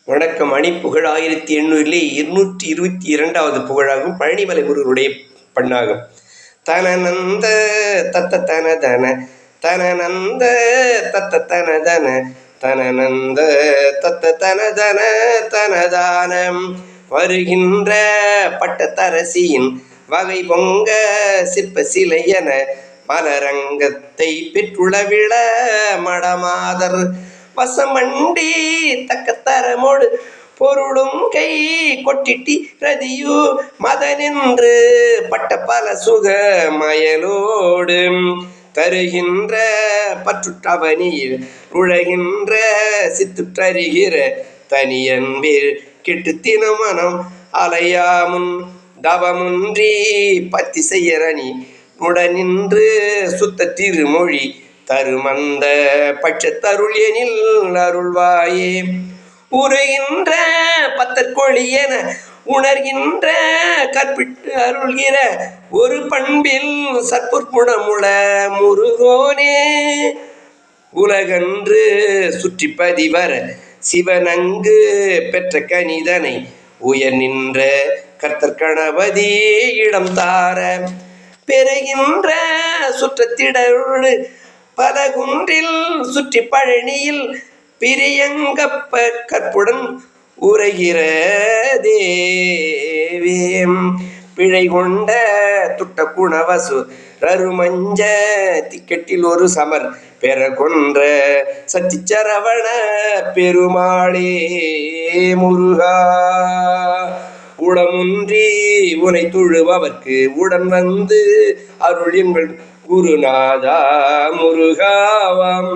வணக்கம். அணிப்புகழ் 1822வது புகழாகும். பழனிமலை முருகனுடைய பண்ணாகும். தனநந்த தத்த தனதன தனநந்த தத்த தனதன தனநந்த தத்த தனதன தனதானம் வருகின்ற பட்டத்தரசியின் வகை பொங்க சிற்ப சிலையென மலரங்கத்தை பெற்றுளவிழ மடமாதர் வசமண்டி தக்கத்தரமோடு பொருளும் கை கொட்டிட்டி ரதியு மதனென்று பட்ட பல சுக மயலோடு தருகின்ற பற்றுற்றவனியில் உழகின்ற சித்துற்றறிகிற தனியன்பில் கெட்டு தினமனம் அலையாமுன் தவமுன்றி பத்தி செய்யரணி உடனின்று சுத்த திருமொழி தருமந்த பட்சத்தருள் எனில் அருள்வாயே. உரைகின்ற பத்தற்கொழியென உணர்கின்ற கற்பிட்டு அருள்கிற ஒரு பண்பில் சற்புற்குணமுள முருகோனே. உலகன்று சுற்றி பதிவர சிவனங்கு பெற்ற கனிதனை உயர் நின்ற கர்த்தற்கணபதி இடம் தார பெறுகின்ற சுற்றத்திடரு பல குன்றில் சுற்றி பழனியில் பிரியங்கப்ப கற்புடன் உரைகிற தேவேம் பிழை கொண்ட துட்ட குணவசு ரருமஞ்ச திக்கெட்டில் ஒரு சமர் பெற கொன்ற சத்திச்சரவண பெருமாளே. முருகா உளமுன்றி உனை துழுவவர்க்கு உடன் வந்து அருள் எங்கள் குருநாதா முருகாவாம்.